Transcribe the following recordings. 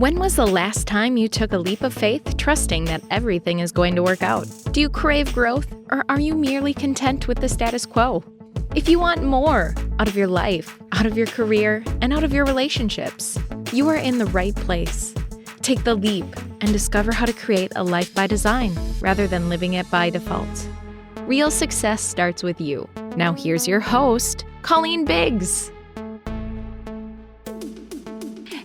When was the last time you took a leap of faith, trusting that everything is going to work out? Do you crave growth, or are you merely content with the status quo? If you want more out of your life, out of your career, and out of your relationships, you are in the right place. Take the leap and discover how to create a life by design rather than living it by default. Real success starts with you. Now here's your host, Colleen Biggs.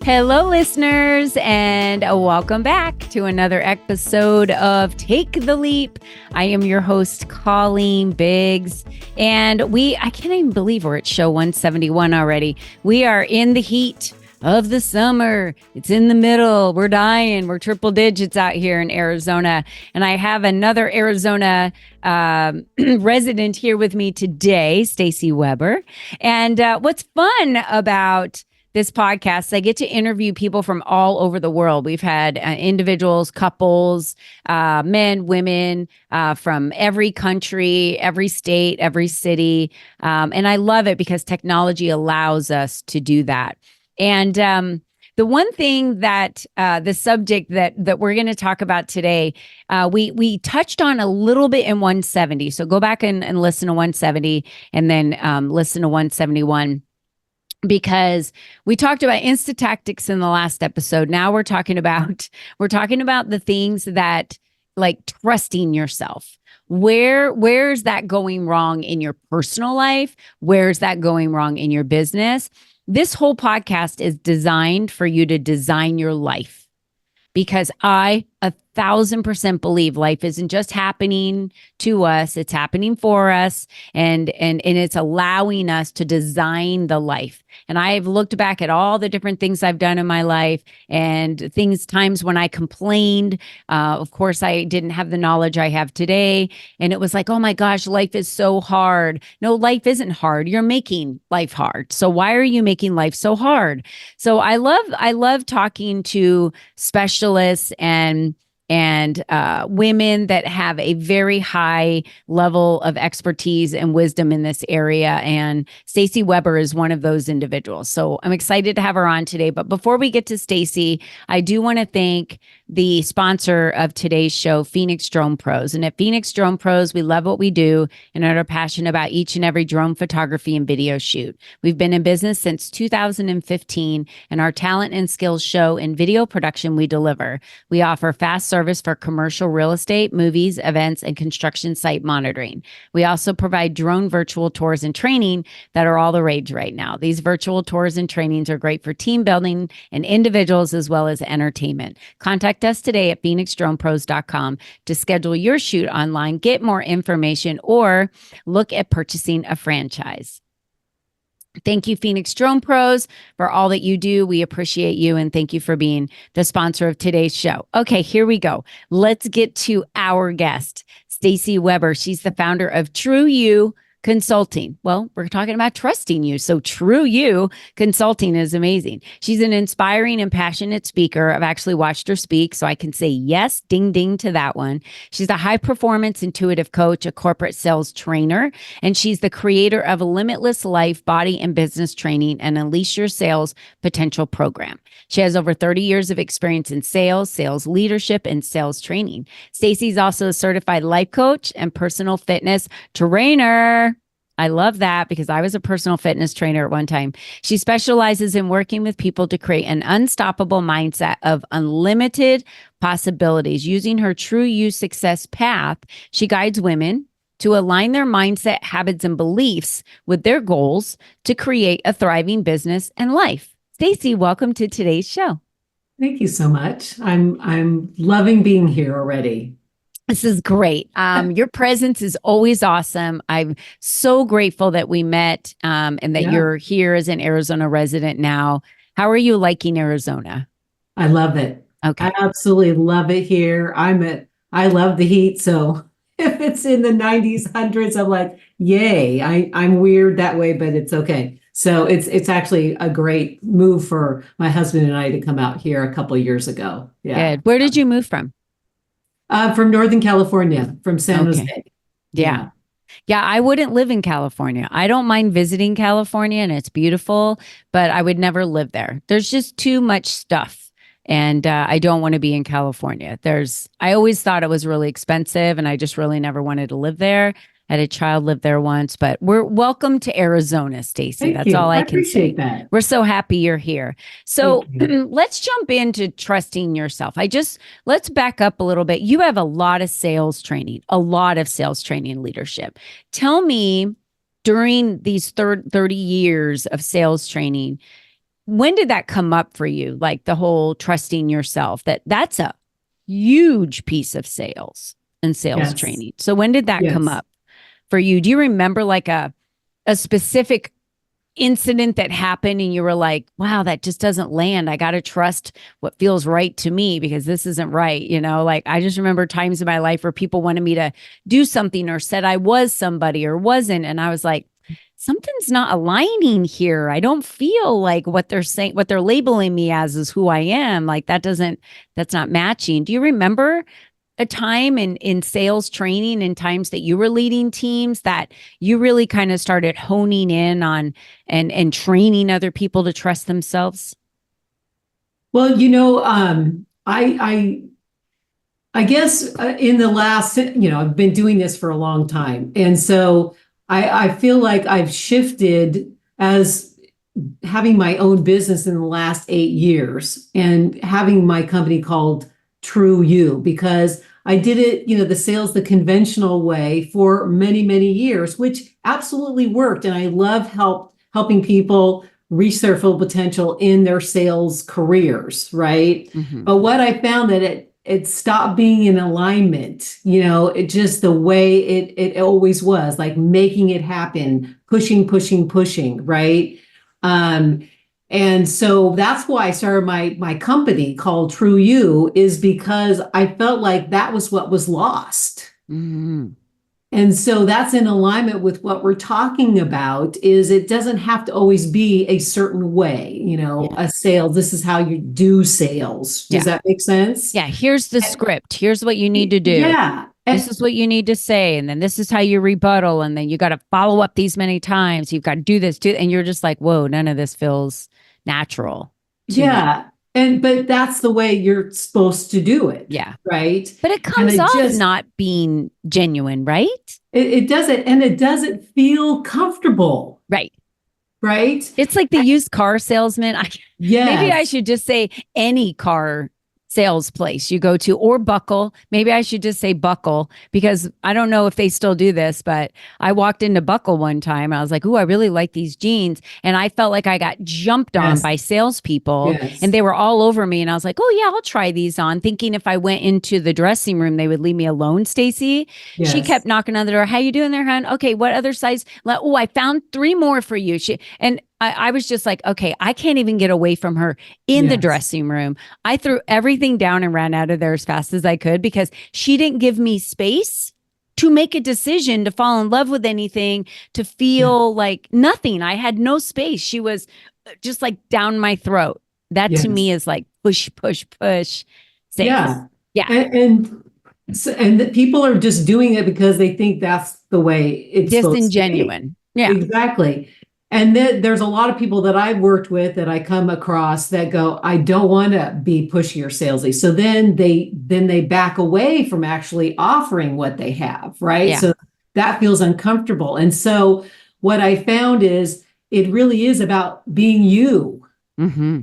Hello, listeners, and welcome back to another episode of Take the Leap. I am your host, Colleen Biggs, and I can't even believe we're at show 171 already. We are in the heat of the summer. It's in the middle. We're dying. We're triple digits out here in Arizona, and I have another Arizona resident here with me today, Stacy Weber. And what's fun about this podcast, I get to interview people from all over the world. We've had individuals, couples, men, women from every country, every state, every city. And I love it because technology allows us to do that. And the one thing that the subject that we're going to talk about today, we touched on a little bit in 170. So go back and listen to 170 and then listen to 171. Because we talked about Insta tactics in the last episode. Now we're talking about the things that, like, trusting yourself. Where's that going wrong in your personal life? Where's that going wrong in your business? This whole podcast is designed for you to design your life, because I 1,000% believe life isn't just happening to us, it's happening for us, and it's allowing us to design the life. And I've looked back at all the different things I've done in my life, and times when I complained. Of course, I didn't have the knowledge I have today, and it was like, oh my gosh, life is so hard. No, life isn't hard. You're making life hard. So why are you making life so hard? So I love talking to specialists and women that have a very high level of expertise and wisdom in this area. And Stacy Weber is one of those individuals. So I'm excited to have her on today. But before we get to Stacy, I do want to thank the sponsor of today's show, Phoenix Drone Pros. And at Phoenix Drone Pros, we love what we do and are passionate about each and every drone photography and video shoot. We've been in business since 2015, and our talent and skills show in video production we deliver. We offer fast service for commercial real estate, movies, events, and construction site monitoring. We also provide drone virtual tours and training that are all the rage right now. These virtual tours and trainings are great for team building and individuals as well as entertainment. Contact us today at phoenixdronepros.com to schedule your shoot online, get more information, or look at purchasing a franchise. Thank you, Phoenix Drone Pros, for all that you do. We appreciate you, and thank you for being the sponsor of today's show. Okay, here we go. Let's get to our guest, Stacy Weber. She's the founder of True You Consulting. Well, we're talking about trusting you. So True You Consulting is amazing. She's an inspiring and passionate speaker. I've actually watched her speak, so I can say yes, ding, ding to that one. She's a high performance intuitive coach, a corporate sales trainer, and she's the creator of a Limitless Life Body and Business Training and Unleash Your Sales Potential program. She has over 30 years of experience in sales, sales leadership, and sales training. Stacy's also a certified life coach and personal fitness trainer. I love that because I was a personal fitness trainer at one time. She specializes in working with people to create an unstoppable mindset of unlimited possibilities. Using her True You success path, she guides women to align their mindset, habits, and beliefs with their goals to create a thriving business and life. Stacy, welcome to today's show. Thank you so much. I'm loving being here already. This is great. Your presence is always awesome. I'm so grateful that we met and that you're here as an Arizona resident now. How are you liking Arizona? I love it. Okay. I absolutely love it here. I love the heat. So if it's in the 90s, hundreds, I'm like, yay. I'm weird that way, but it's okay. So it's actually a great move for my husband and I to come out here a couple of years ago. Yeah. Good. Where did you move from? From Northern California, from San Jose. Yeah. Yeah, I wouldn't live in California. I don't mind visiting California and it's beautiful, but I would never live there. There's just too much stuff. And I don't want to be in California. I always thought it was really expensive and I just really never wanted to live there. I had a child live there once, but we're welcome to Arizona, Stacy. Thank That's you. all I I can say. appreciate that. We're so happy you're here. So Thank you. let's jump into trusting yourself. Let's back up a little bit. You have a lot of sales training leadership. Tell me, during these 30 years of sales training, when did that come up for you? Like the whole trusting yourself, that's a huge piece of sales and sales Yes. training. So when did that come Yes. up for you? Do you remember like a specific incident that happened and you were like, wow, that just doesn't land. I got to trust what feels right to me because this isn't right. Like I just remember times in my life where people wanted me to do something or said I was somebody or wasn't. And I was like, something's not aligning here. I don't feel like what they're saying, what they're labeling me as is who I am. Like that's not matching. Do you remember a time in sales training and times that you were leading teams that you really kind of started honing in on and training other people to trust themselves? Well, I guess in the last, I've been doing this for a long time. And so I feel like I've shifted as having my own business in the last 8 years and having my company called True You, because I did it, the conventional way for many, many years, which absolutely worked. And I love helping people reach their full potential in their sales careers, right? Mm-hmm. But what I found that it stopped being in alignment, it just the way it always was, like making it happen, pushing, right? And so that's why I started my company called True You, is because I felt like that was what was lost. Mm-hmm. And so that's in alignment with what we're talking about, is it doesn't have to always be a certain way, a sale. This is how you do sales. Does that make sense? Yeah. Here's the script. Here's what you need to do. Yeah. This is what you need to say. And then this is how you rebuttal. And then you got to follow up these many times. You've got to do this too. And you're just like, whoa, none of this feels natural. Yeah. But that's the way you're supposed to do it. Yeah. Right. But it comes off not being genuine, right? It doesn't. And it doesn't feel comfortable. Right. Right. It's like the used car salesman. Maybe I should just say any car sales place you go to, or Buckle. Maybe I should just say Buckle, because I don't know if they still do this, but I walked into Buckle one time. I was like, ooh, I really like these jeans. And I felt like I got jumped on by salespeople and they were all over me. And I was like, oh yeah, I'll try these on, thinking if I went into the dressing room, they would leave me alone. Stacy, she kept knocking on the door. How you doing there, hon? Okay, what other size? Oh, I found 3 more for you. I was just like, okay, I can't even get away from her in the dressing room. I threw everything down and ran out of there as fast as I could, because she didn't give me space to make a decision, to fall in love with anything, to feel like nothing. I had no space. She was just like down my throat. That to me is like push. Sales. Yeah. Yeah. And the people are just doing it because they think that's the way it's disingenuine. Yeah, exactly. And then there's a lot of people that I've worked with that I come across that go, I don't want to be pushy or salesy. So then they back away from actually offering what they have, right? Yeah. So that feels uncomfortable. And so what I found is it really is about being you. Mm-hmm.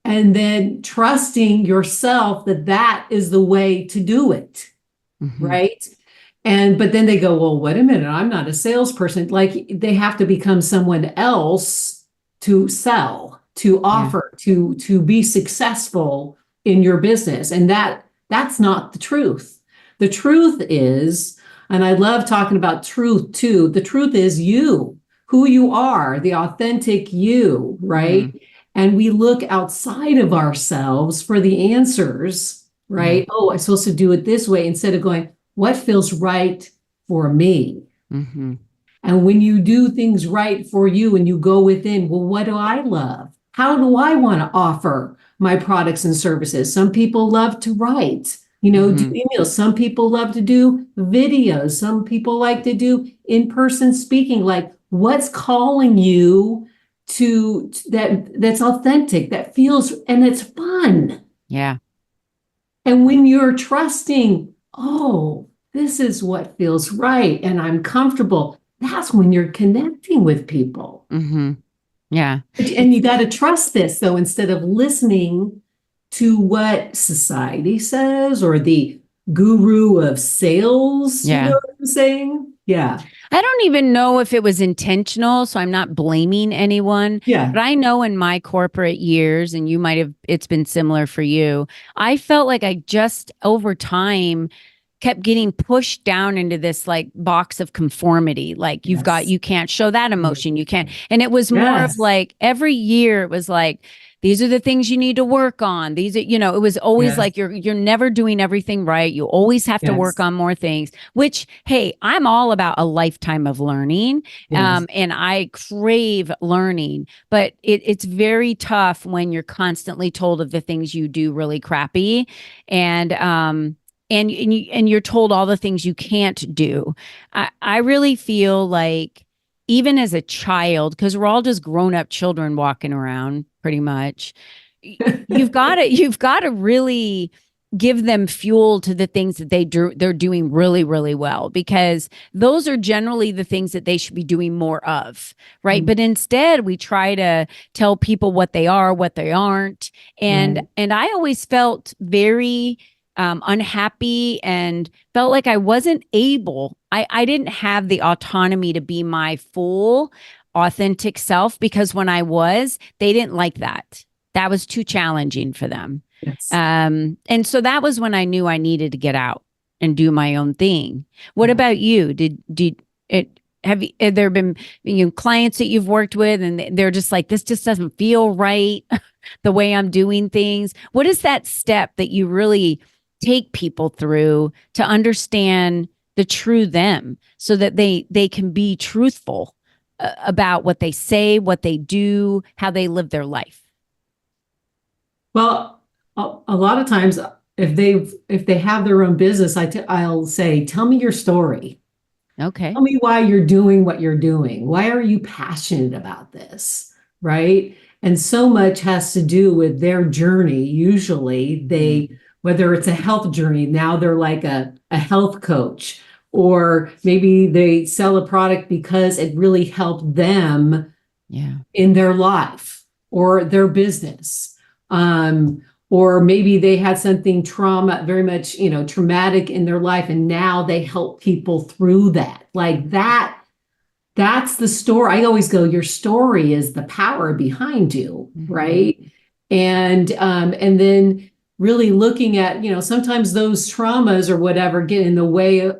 And then trusting yourself that is the way to do it, right? But then they go, well, wait a minute, I'm not a salesperson. Like they have to become someone else to sell, to offer, to be successful in your business. And that's not the truth. The truth is, and I love talking about truth too, the truth is you, who you are, the authentic you, right? And we look outside of ourselves for the answers, right? Oh, I'm supposed to do it this way, instead of going, what feels right for me? And when you do things right for you and you go within, well, what do I love? How do I want to offer my products and services? Some people love to write, do emails. Some people love to do videos. Some people like to do in-person speaking. Like, what's calling you to that's authentic, that feels, and it's fun. Yeah. And when you're trusting, oh, this is what feels right and I'm comfortable, that's when you're connecting with people. Mm-hmm. Yeah. And you got to trust this, though, instead of listening to what society says or the guru of sales, you Yeah. know what I'm saying? Yeah. I don't even know if it was intentional, so I'm not blaming anyone. Yeah. But I know in my corporate years, and you might have, it's been similar for you, I felt like I just over time kept getting pushed down into this like box of conformity. Like Yes. you can't show that emotion. You can't. And it was more of Yes. like every year it was like, these are the things you need to work on. These are, it was always Yes. like you're never doing everything right. You always have to work Yes. on more things, which, hey, I'm all about a lifetime of learning. Yes. And I crave learning, but it's very tough when you're constantly told of the things you do really crappy. And you're told all the things you can't do. I really feel like even as a child, because we're all just grown up children walking around pretty much, you've got to really give them fuel to the things that they're doing really, really well, because those are generally the things that they should be doing more of, right? Mm. But instead we try to tell people what they are, what they aren't. And Right. and I always felt very unhappy and felt like I wasn't able, I didn't have the autonomy to be my full, authentic self, because when I was, they didn't like that. That was too challenging for them. Yes. And so that was when I knew I needed to get out and do my own thing. What Yeah. about you? Have there been clients that you've worked with and they're just like, this just doesn't feel right the way I'm doing things? What is that step that you really take people through to understand the true them so that they can be truthful about what they say, what they do, how they live their life? Well, a lot of times if they have their own business, I'll say, tell me your story. Okay. Tell me why you're doing what you're doing. Why are you passionate about this? Right? And so much has to do with their journey. Usually whether it's a health journey, now they're like a health coach, or maybe they sell a product because it really helped them in their life or their business. Or maybe they had something very much, traumatic in their life, and now they help people through that. Like that's the story. I always go, your story is the power behind you, right? And then really looking at, sometimes those traumas or whatever get in the way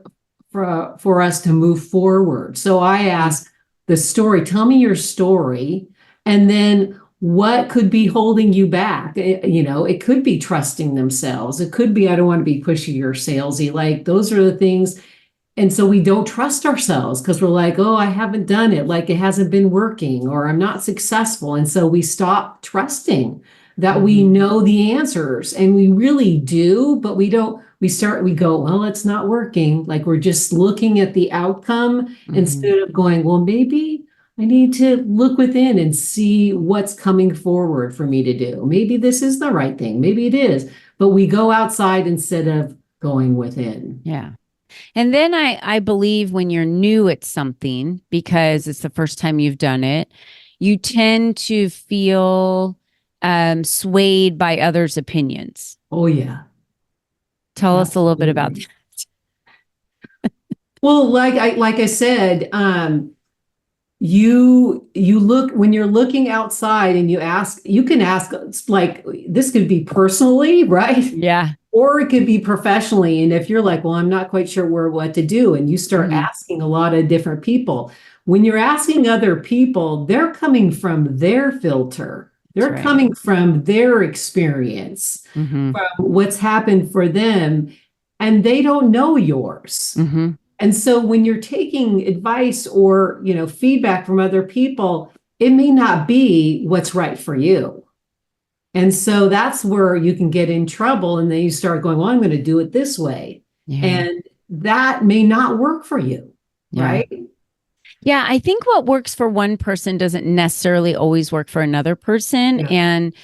for us to move forward. So I ask the story, tell me your story, and then what could be holding you back? It could be trusting themselves. It could be, I don't want to be pushy or salesy. Like those are the things. And so we don't trust ourselves because we're like, oh, I haven't done it. Like it hasn't been working, or I'm not successful. And so we stop trusting that we know the answers, and we really do, but we don't. We go, well, it's not working. Like we're just looking at the outcome instead of going, well, maybe I need to look within and see what's coming forward for me to do. Maybe this is the right thing. Maybe it is. But we go outside instead of going within. Yeah. And then I believe when you're new at something, because it's the first time you've done it, you tend to feel swayed by others' opinions. Oh, yeah. Tell us a little bit about that. Well, like I said, you look, when you're looking outside and you can ask, like, this could be personally, right? Yeah. Or it could be professionally. And if you're like, well, I'm not quite sure what to do, and you start asking a lot of different people, when you're asking other people, they're coming from their filter. They're coming from their experience, from what's happened for them, and they don't know yours. And so when you're taking advice or, feedback from other people, it may not be what's right for you. And so that's where you can get in trouble. And then you start going, well, I'm going to do it this way. Yeah. And that may not work for you. Yeah. Right. Yeah. I think what works for one person doesn't necessarily always work for another person. Yeah. And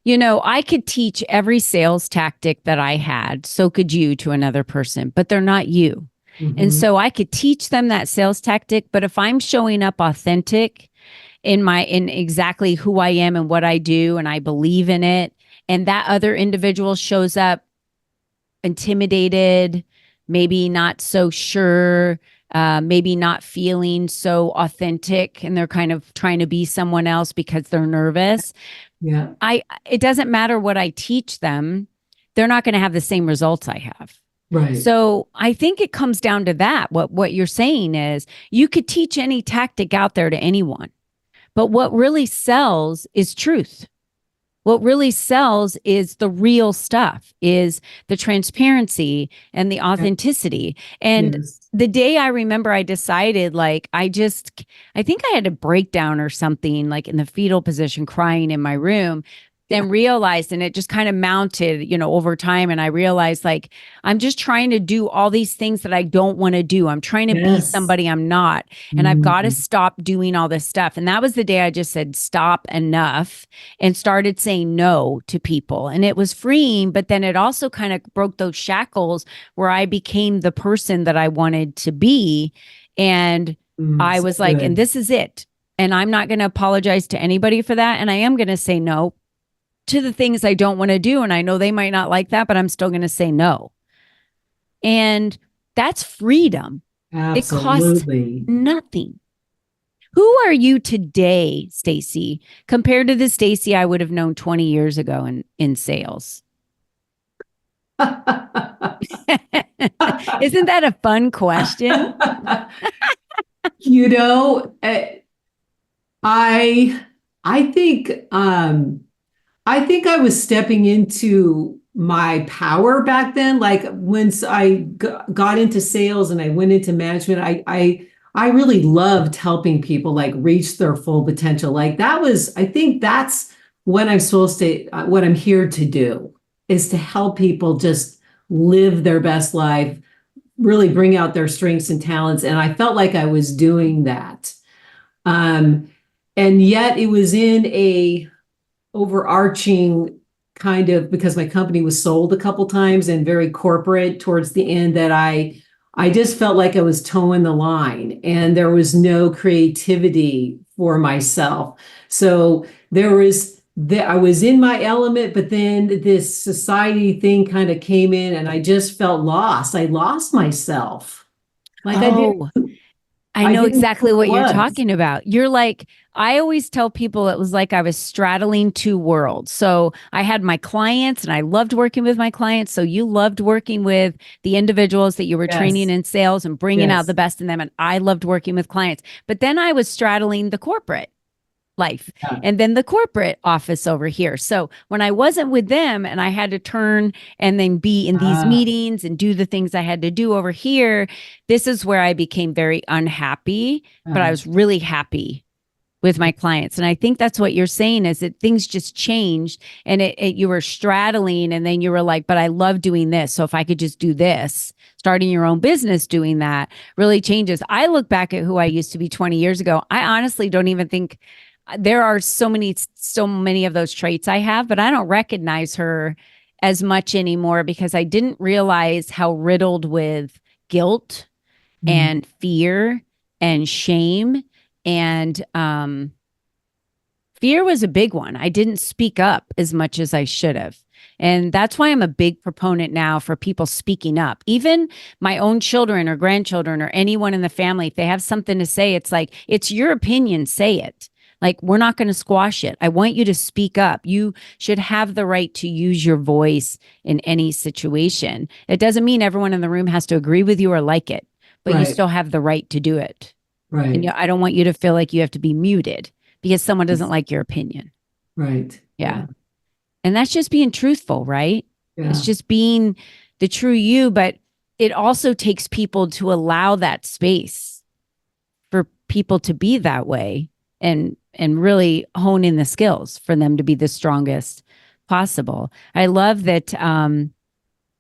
I could teach every sales tactic that I had. So could you to another person, but they're not you. And Mhm. so I could teach them that sales tactic. But if I'm showing up authentic in exactly who I am and what I do, and I believe in it, and that other individual shows up intimidated, maybe not so sure, maybe not feeling so authentic, and they're kind of trying to be someone else because they're nervous. Yeah. It doesn't matter what I teach them, they're not going to have the same results I have. Right. So I think it comes down to that. What you're saying is you could teach any tactic out there to anyone, but what really sells is truth. What really sells is the real stuff, is the transparency and the Yeah. authenticity. And Yes. the day I remember I decided, like, I think I had a breakdown or something, like in the fetal position, crying in my room, Yeah. and realized, and it just kind of mounted, over time. And I realized, like, I'm just trying to do all these things that I don't want to do. I'm trying to be Yes. somebody I'm not. And I've got to Mhm. stop doing all this stuff. And that was the day I just said, stop, enough, and started saying no to people. And it was freeing, but then it also kind of broke those shackles where I became the person that I wanted to be. And I So was like, and good. this is it. And I'm not going to apologize to anybody for that. And I am going to say no to the things I don't want to do. And I know they might not like that, but I'm still going to say no. And that's freedom. It costs Absolutely. nothing. Who are you today, Stacy, compared to the Stacy I would have known 20 years ago in sales? Isn't that a fun question? You know, I I think I think I was stepping into my power back then. Like once I got into sales and I went into management, I really loved helping people like reach their full potential. Like that was, I think that's what I'm supposed to, what I'm here to do is to help people just live their best life, really bring out their strengths and talents. And I felt like I was doing that. Um, and yet it was in a overarching kind of because my company was sold a couple times and very corporate towards the end that I just felt like I was towing the line and there was no creativity for myself. So there was that I was in my element, but then this society thing kind of came in and I just felt lost. I lost myself. Like Oh, I I know didn't know exactly who what I you're was. talking about. You're like, I always tell people it was like I was straddling two worlds. So I had my clients and I loved working with my clients. So you loved working with the individuals that you were training Yes, in sales and bringing out the yes, best in them. And I loved working with clients. But then I was straddling the corporate life yeah, and then the corporate office over here. So when I wasn't with them and I had to turn and then be in these uh, meetings and do the things I had to do over here, this is where I became very unhappy, but I uh, was really happy with my clients. And I think that's what you're saying is that things just changed and you were straddling and then you were like, but I love doing this. So if I could just do this, starting your own business, doing that really changes. I look back at who I used to be 20 years ago. I honestly don't even think there are so many of those traits I have, but I don't recognize her as much anymore because I didn't realize how riddled with guilt mm, and fear and shame and fear was a big one. I didn't speak up as much as I should have. And that's why I'm a big proponent now for people speaking up. Even my own children or grandchildren or anyone in the family, if they have something to say, it's like, it's your opinion, say it. Like, we're not going to squash it. I want you to speak up. You should have the right to use your voice in any situation. It doesn't mean everyone in the room has to agree with you or like it, but you right, still have the right to do it. And right, I don't want you to feel like you have to be muted because someone doesn't yes, like your opinion. right, Yeah. yeah, And that's just being truthful, right? It's yeah, just being the true you, but it also takes people to allow that space for people to be that way and really hone in the skills for them to be the strongest possible. I love that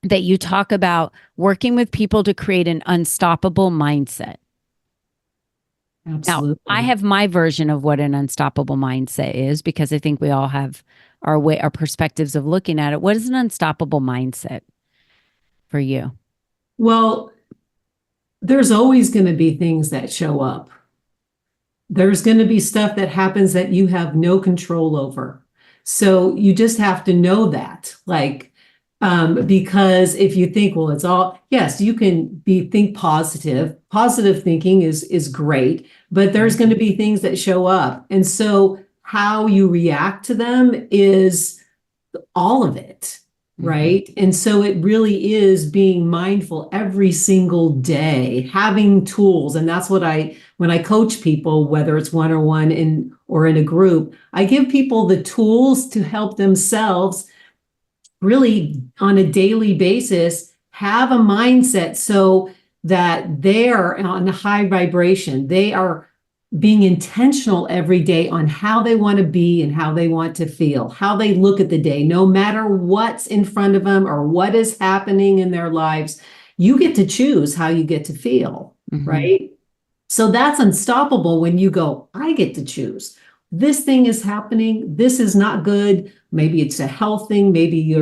that you talk about working with people to create an unstoppable mindset. Now, I Absolutely. have my version of what an unstoppable mindset is because I think we all have our perspectives of looking at it. What is an unstoppable mindset for you? Well, there's always going to be things that show up. There's going to be stuff that happens that you have no control over. So you just have to know that. Because if you think, well, it's all, yes, you can think positive. Positive thinking is great, but there's going to be things that show up. And so how you react to them is all of it, right? And so it really is being mindful every single day, having tools. And that's what when I coach people, whether it's one-on-one or in a group, I give people the tools to help themselves really on a daily basis have a mindset so that they're on a high vibration. They are being intentional every day on how they want to be and how they want to feel, how they look at the day, no matter what's in front of them or what is happening in their lives. You get to choose how you get to feel, right? So that's unstoppable when you go, I get to choose. This thing is happening. This is not good. Maybe it's a health thing. Maybe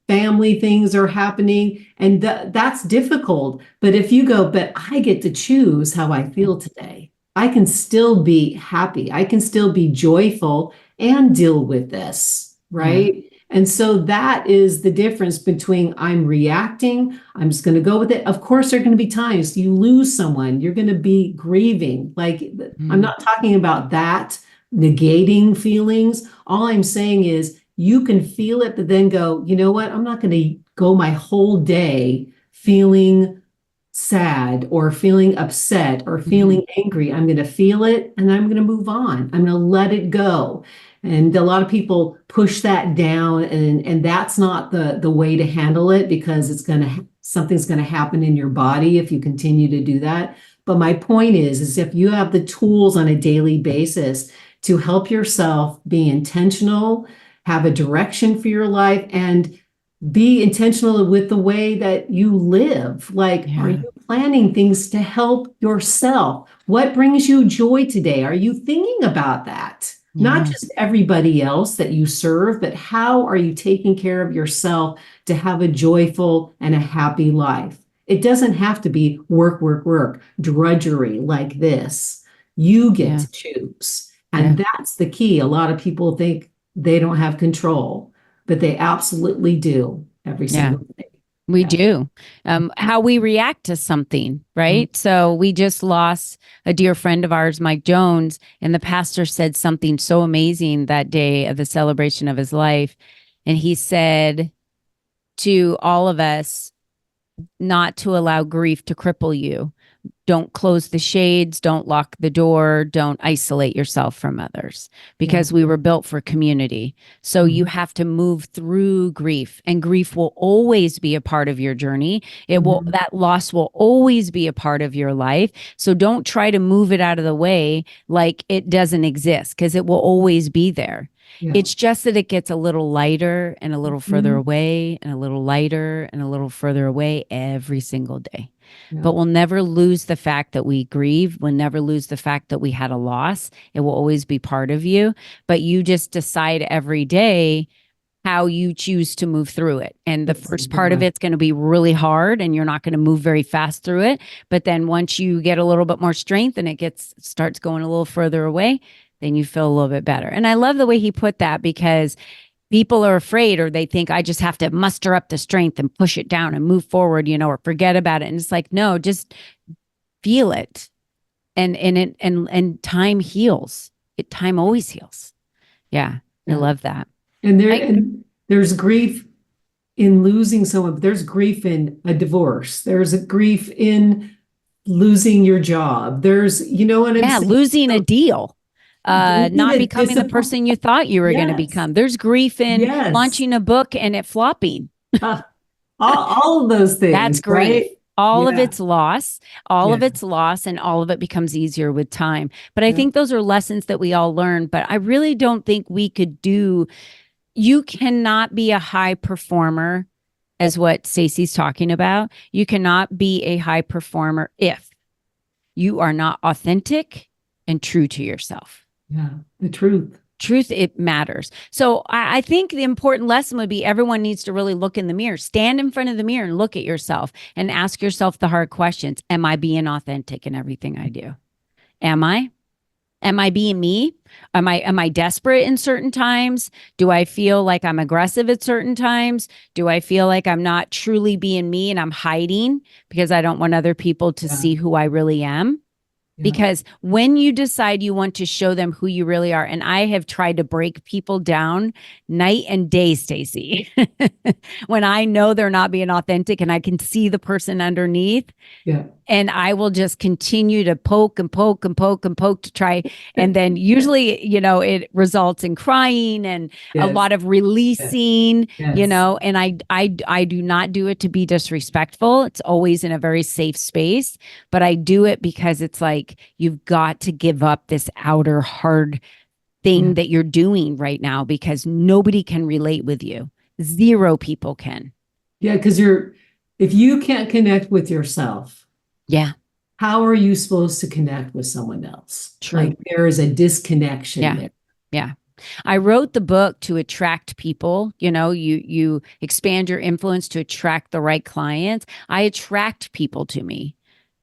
family things are happening. And that's difficult. But if you go, but I get to choose how I feel today, I can still be happy. I can still be joyful and deal with this, right? Yeah. And so that is the difference between I'm reacting, I'm just going to go with it. Of course, there are going to be times you lose someone, you're going to be grieving. I'm not talking about that, negating feelings. All I'm saying is you can feel it, but then go, you know what? I'm not going to go my whole day feeling sad or feeling upset or feeling angry. I'm going to feel it and I'm going to move on. I'm going to let it go. And a lot of people push that down, and that's not the way to handle it, because something's going to happen in your body if you continue to do that. But my point is if you have the tools on a daily basis to help yourself be intentional, have a direction for your life, and be intentional with the way that you live. Are you planning things to help yourself? What brings you joy today? Are you thinking about that? Not just everybody else that you serve, but how are you taking care of yourself to have a joyful and a happy life? It doesn't have to be work, work, work, drudgery like this. You get to choose. And that's the key. A lot of people think they don't have control, but they absolutely do every single day. We do. How we react to something, right? So we just lost a dear friend of ours, Mike Jones, and the pastor said something so amazing that day of the celebration of his life. And he said to all of us not to allow grief to cripple you. Don't close the shades, don't lock the door, don't isolate yourself from others, because we were built for community. So you have to move through grief, and grief will always be a part of your journey. That loss will always be a part of your life. So don't try to move it out of the way like it doesn't exist, because it will always be there. Yeah. It's just that it gets a little lighter and a little further away and a little lighter and a little further away every single day. Yeah. But we'll never lose the fact that we grieve. We'll never lose the fact that we had a loss. It will always be part of you. But you just decide every day how you choose to move through it. And the first part of it's going to be really hard, and you're not going to move very fast through it. But then once you get a little bit more strength and it starts going a little further away, then you feel a little bit better. And I love the way he put that, because people are afraid, or they think I just have to muster up the strength and push it down and move forward, or forget about it. And it's like, no, just feel it. And time heals. Time always heals. Yeah. I love that. And there's grief in losing someone. There's grief in a divorce. There's a grief in losing your job. There's, what I'm saying? Losing a deal. Not becoming the person you thought you were going to become. There's grief in launching a book and it flopping. All of those things. That's grief. Right? All of it's loss. All of it's loss, and all of it becomes easier with time. But I think those are lessons that we all learn. But I really don't think we could do. You cannot be a high performer, as what Stacey's talking about. You cannot be a high performer if you are not authentic and true to yourself. Yeah, the truth. Truth, it matters. So I think the important lesson would be everyone needs to really look in the mirror, stand in front of the mirror and look at yourself and ask yourself the hard questions. Am I being authentic in everything I do? Am I? Am I being me? Am I desperate in certain times? Do I feel like I'm aggressive at certain times? Do I feel like I'm not truly being me and I'm hiding because I don't want other people to see who I really am? Because when you decide you want to show them who you really are, and I have tried to break people down night and day, Stacy, when I know they're not being authentic and I can see the person underneath. Yeah. And I will just continue to poke and poke and poke and poke to try. And then usually, it results in crying and a lot of releasing, and I do not do it to be disrespectful. It's always in a very safe space, but I do it because it's like, you've got to give up this outer hard thing that you're doing right now because nobody can relate with you. 0 people can. Yeah. Because if you can't connect with yourself, how are you supposed to connect with someone else? True. Like there is a disconnection there. Yeah. I wrote the book to attract people. You expand your influence to attract the right clients. I attract people to me.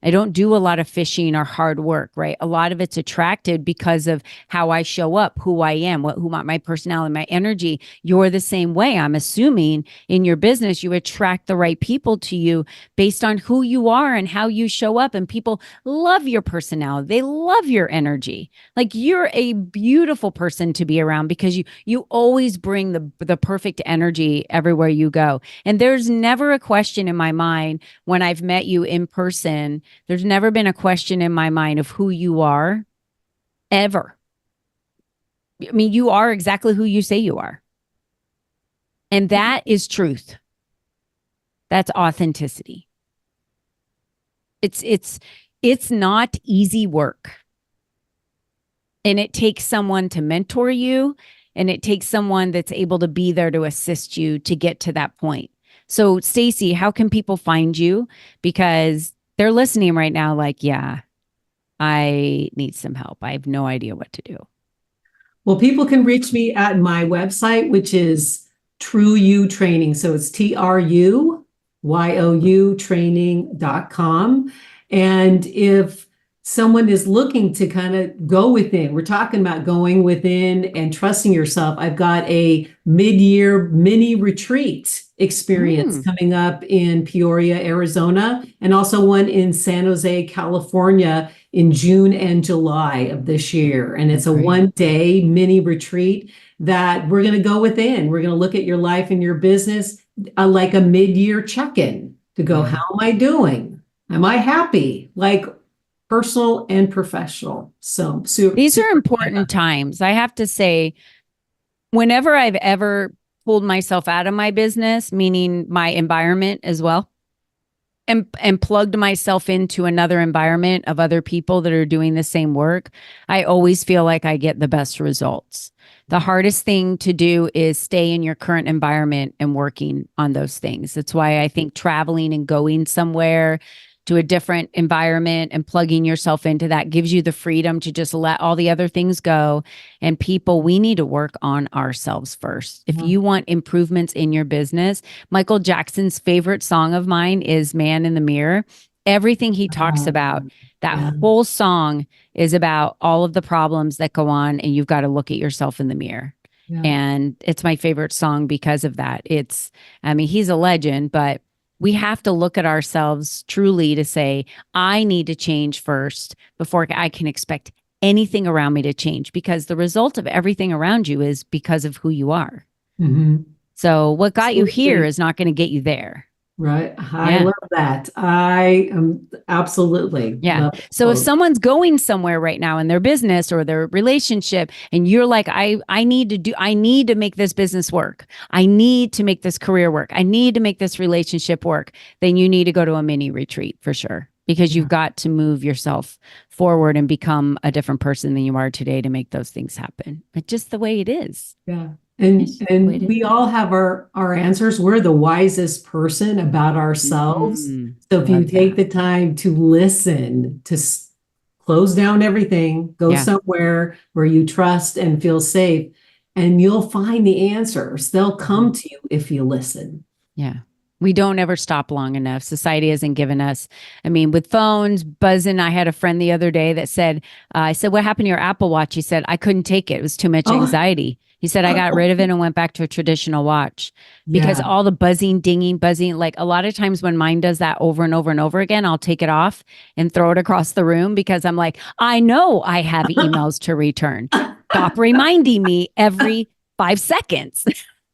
I don't do a lot of fishing or hard work, right? A lot of it's attracted because of how I show up, who I am, my personality, my energy. You're the same way. I'm assuming in your business, you attract the right people to you based on who you are and how you show up. And people love your personality. They love your energy. Like you're a beautiful person to be around because you always bring the perfect energy everywhere you go. And there's never a question in my mind when I've met you in person. There's never been a question in my mind of who you are, ever. I mean, you are exactly who you say you are. And that is truth. That's authenticity. It's not easy work. And it takes someone to mentor you, and it takes someone that's able to be there to assist you to get to that point. So, Stacy, how can people find you? Because they're listening right now like, yeah, I need some help. I have no idea what to do. Well, people can reach me at my website, which is True You Training. So it's TRUYOU training.com. And if someone is looking to kind of go within, we're talking about going within and trusting yourself. I've got a mid-year mini retreat experience coming up in Peoria, Arizona, and also one in San Jose, California in June and July of this year. And it's a one-day mini retreat that we're going to go within. We're going to look at your life and your business like a mid-year check-in to go, how am I doing? Am I happy? Like personal and professional. So these are important times. I have to say, whenever I've ever pulled myself out of my business, meaning my environment as well, and plugged myself into another environment of other people that are doing the same work, I always feel like I get the best results. The hardest thing to do is stay in your current environment and working on those things. That's why I think traveling and going somewhere to a different environment and plugging yourself into that gives you the freedom to just let all the other things go. And people, we need to work on ourselves first. If you want improvements in your business, Michael Jackson's favorite song of mine is Man in the Mirror. Everything he talks about, that whole song is about all of the problems that go on, and you've got to look at yourself in the mirror. And it's my favorite song because of that. He's a legend, but we have to look at ourselves truly to say, I need to change first before I can expect anything around me to change, because the result of everything around you is because of who you are. So what got you here is not going to get you there. Right. I love that. I am absolutely. Yeah. So if someone's going somewhere right now in their business or their relationship, and you're like, I need to make this business work. I need to make this career work. I need to make this relationship work. Then you need to go to a mini retreat for sure, because you've got to move yourself forward and become a different person than you are today to make those things happen. It's just the way it is. Yeah. And we all have our answers. We're the wisest person about ourselves. So if you take the time to listen, to close down everything, go somewhere where you trust and feel safe, and you'll find the answers. They'll come to you if you listen. Yeah. We don't ever stop long enough. Society hasn't given us, I mean, with phones buzzing. I had a friend the other day that said, I said, what happened to your Apple Watch? He said, I couldn't take it. It was too much anxiety. He said, I got rid of it and went back to a traditional watch because all the buzzing, dinging, buzzing, like a lot of times when mine does that over and over and over again, I'll take it off and throw it across the room because I'm like, I know I have emails to return. Stop reminding me every 5 seconds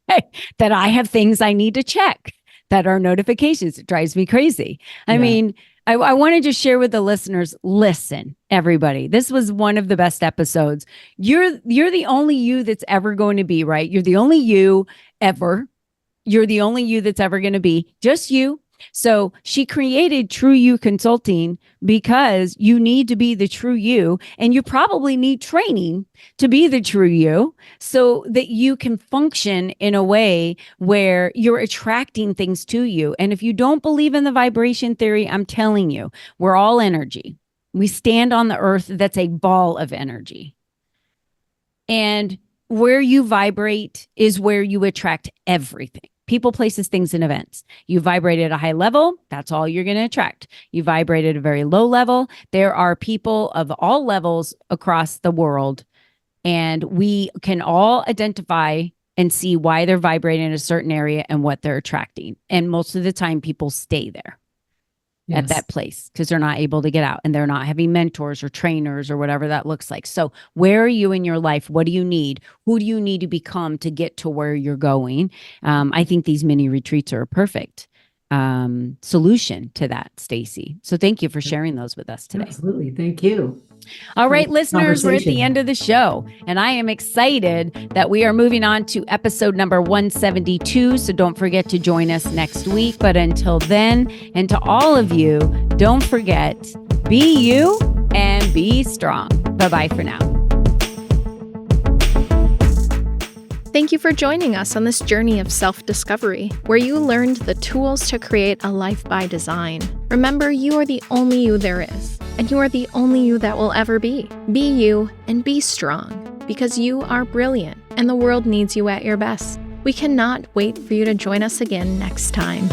that I have things I need to check that are notifications. It drives me crazy. I mean, I want to just share with the listeners, listen, everybody, this was one of the best episodes. You're the only you that's ever going to be, right? You're the only you ever. You're the only you that's ever going to be, just you. So she created True You Consulting because you need to be the true you, and you probably need training to be the true you so that you can function in a way where you're attracting things to you. And if you don't believe in the vibration theory, I'm telling you, we're all energy. We stand on the earth that's a ball of energy. And where you vibrate is where you attract everything. People, places, things, and events. You vibrate at a high level, that's all you're going to attract. You vibrate at a very low level. There are people of all levels across the world, and we can all identify and see why they're vibrating in a certain area and what they're attracting. And most of the time, people stay there at that place because they're not able to get out and they're not having mentors or trainers or whatever that looks like. So where are you in your life? What do you need? Who do you need to become to get to where you're going? I think these mini retreats are a perfect solution to that, Stacy. So thank you for sharing those with us today. Absolutely. Thank you. All right, listeners, we're at the end of the show, and I am excited that we are moving on to episode number 172. So don't forget to join us next week. But until then, and to all of you, don't forget, be you and be strong. Bye-bye for now. Thank you for joining us on this journey of self-discovery, where you learned the tools to create a life by design. Remember, you are the only you there is, and you are the only you that will ever be. Be you and be strong, because you are brilliant, and the world needs you at your best. We cannot wait for you to join us again next time.